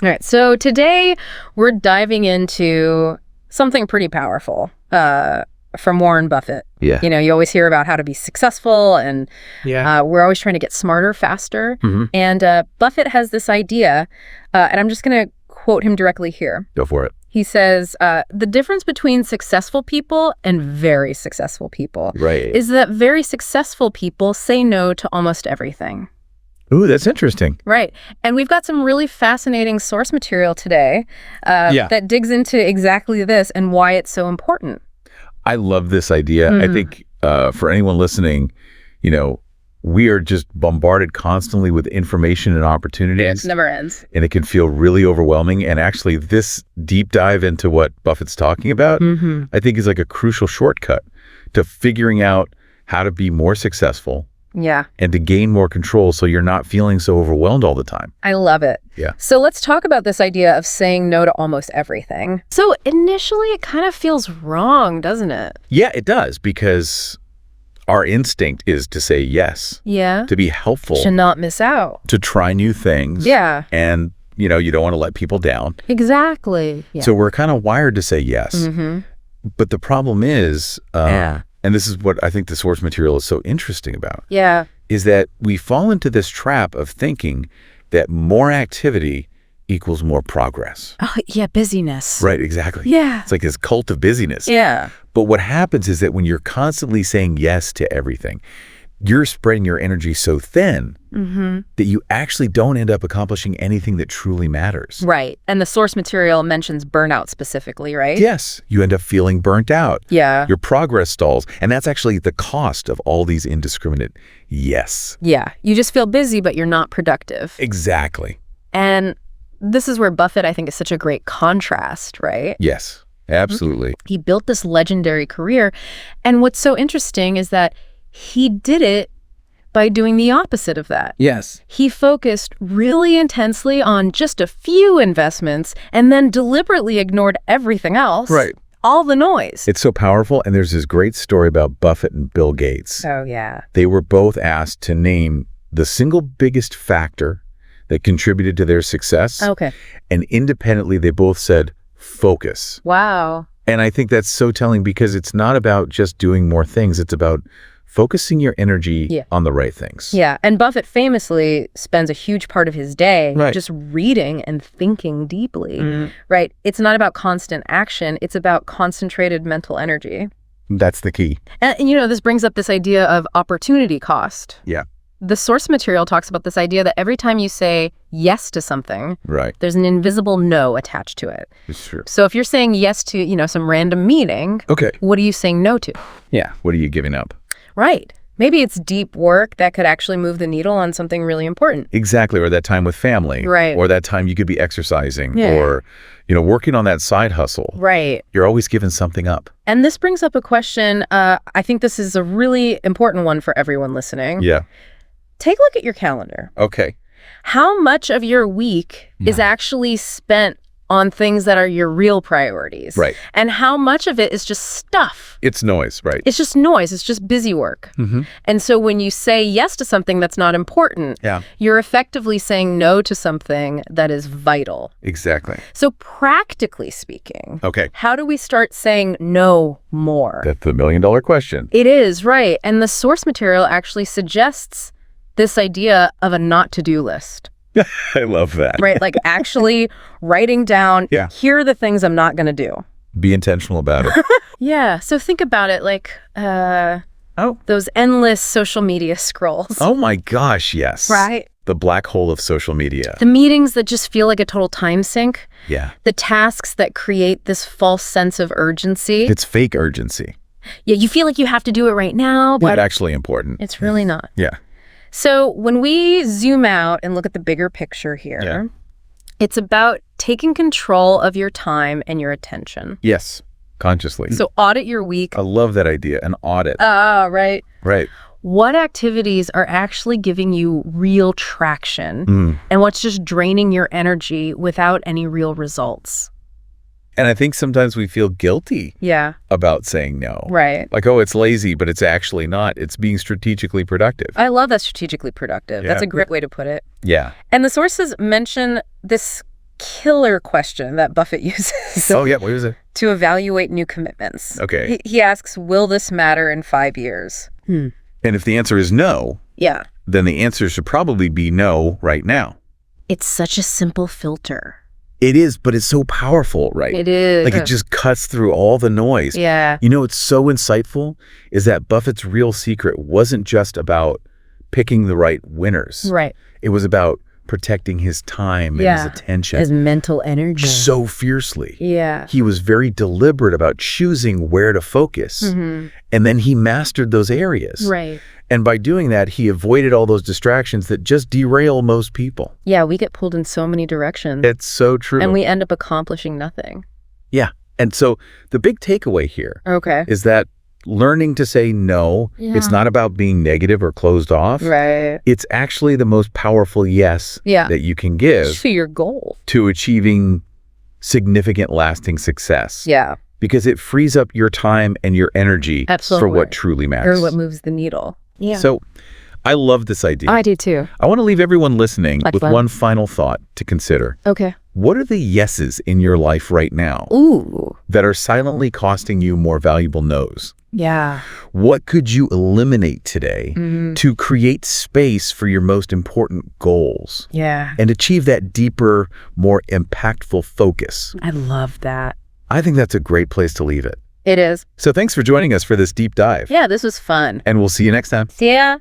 All right. So today we're diving into something pretty powerful from Warren Buffett. Yeah. You know, you always hear about how to be successful, and Yeah. we're always trying to get smarter, faster. Mm-hmm. And Buffett has this idea, and I'm just going to quote him directly here. Go for it. He says, the difference between successful people and very successful people Right. is that very successful people say no to almost everything. Ooh, that's interesting. Right. And we've got some really fascinating source material today that digs into exactly this and why it's so important. I love this idea. I think for anyone listening, you know, we are just bombarded constantly with information and opportunities. It never ends. And it can feel really overwhelming. And actually, this deep dive into what Buffett's talking about, I think is like a crucial shortcut to figuring out how to be more successful. Yeah. And to gain more control so you're not feeling so overwhelmed all the time. I love it. Yeah. So let's talk about this idea of saying no to almost everything. So initially, it kind of feels wrong, doesn't it? Yeah, it does, because our instinct is to say yes. Yeah. To be helpful. To not miss out. To try new things. Yeah. And, you know, you don't want to let people down. Exactly. Yeah. So we're kind of wired to say yes. But the problem is, and this is what I think the source material is so interesting about, is that we fall into this trap of thinking that more activity equals more progress. Oh, yeah, busyness. Right, exactly. Yeah. It's like this cult of busyness. Yeah. But what happens is that when you're constantly saying yes to everything, you're spreading your energy so thin that you actually don't end up accomplishing anything that truly matters. Right. And the source material mentions burnout specifically, right? Yes. You end up feeling burnt out. Yeah. Your progress stalls. And that's actually the cost of all these indiscriminate yes. Yeah. You just feel busy, but you're not productive. Exactly. And this is where Buffett, I think, is such a great contrast, right? Yes, absolutely. He built this legendary career. And what's so interesting is that he did it by doing the opposite of that. Yes. He focused really intensely on just a few investments and then deliberately ignored everything else. Right. All the noise. It's so powerful. And there's this great story about Buffett and Bill Gates. Oh, yeah. They were both asked to name the single biggest factor that contributed to their success. Okay. And independently, they both said, focus. Wow. And I think that's so telling, because it's not about just doing more things. It's about focusing your energy on the right things. Yeah. And Buffett famously spends a huge part of his day Right. just reading and thinking deeply, right? It's not about constant action. It's about concentrated mental energy. That's the key. And, you know, this brings up this idea of opportunity cost. Yeah. The source material talks about this idea that every time you say yes to something, Right. there's an invisible no attached to it. It's true. So if you're saying yes to, you know, some random meeting, Okay. what are you saying no to? Yeah. What are you giving up? Right. Maybe it's deep work that could actually move the needle on something really important. Exactly. Or that time with family. Right. Or that time you could be exercising. Yeah. Or, you know, working on that side hustle. Right. You're always giving something up. And this brings up a question. I think this is a really important one for everyone listening. Yeah. Take a look at your calendar. Okay. How much of your week is actually spent on things that are your real priorities? Right. And how much of it is just stuff? It's noise, right? It's just noise. It's just busy work. And so when you say yes to something that's not important, you're effectively saying no to something that is vital. Exactly. So practically speaking, Okay. how do we start saying no more? That's the $1,000,000 question. It is, right. And the source material actually suggests this idea of a not to-do list. I love that. Right? Like actually writing down, here are the things I'm not going to do. Be intentional about it. Yeah. So think about it like those endless social media scrolls. Oh my gosh, yes. Right? The black hole of social media. The meetings that just feel like a total time sink. Yeah. The tasks that create this false sense of urgency. It's fake urgency. Yeah, you feel like you have to do it right now, but Not actually important. it's really not. Yeah. So when we zoom out and look at the bigger picture here, it's about taking control of your time and your attention. Yes. Consciously. So audit your week. I love that idea. An audit. Right. Right. What activities are actually giving you real traction and what's just draining your energy without any real results? And I think sometimes we feel guilty about saying no. Right. Like, oh, it's lazy, but it's actually not. It's being strategically productive. I love that, strategically productive. Yeah. That's a great way to put it. Yeah. And the sources mention this killer question that Buffett uses. Oh, yeah. What is it? To evaluate new commitments. Okay. He asks, will this matter in 5 years? And if the answer is no, then the answer should probably be no right now. It's such a simple filter. It is, but it's so powerful, right? It is. Like, it just cuts through all the noise. Yeah. You know, what's so insightful is that Buffett's real secret wasn't just about picking the right winners. Right. It was about protecting his time and his attention. His mental energy. So fiercely. Yeah. He was very deliberate about choosing where to focus. And then he mastered those areas. Right. And by doing that, he avoided all those distractions that just derail most people. Yeah, we get pulled in so many directions. It's so true. And we end up accomplishing nothing. Yeah. And so the big takeaway here is that learning to say no, it's not about being negative or closed off. Right. It's actually the most powerful yes that you can give to your goal, to achieving significant lasting success. Yeah. Because it frees up your time and your energy for what truly matters. Or what moves the needle. Yeah. So I love this idea. I do too. I want to leave everyone listening with one final thought to consider. Okay. What are the yeses in your life right now that are silently costing you more valuable no's? Yeah. What could you eliminate today to create space for your most important goals? Yeah. And achieve that deeper, more impactful focus? I love that. I think that's a great place to leave it. It is. So thanks for joining us for this deep dive. Yeah, this was fun. And we'll see you next time. See ya.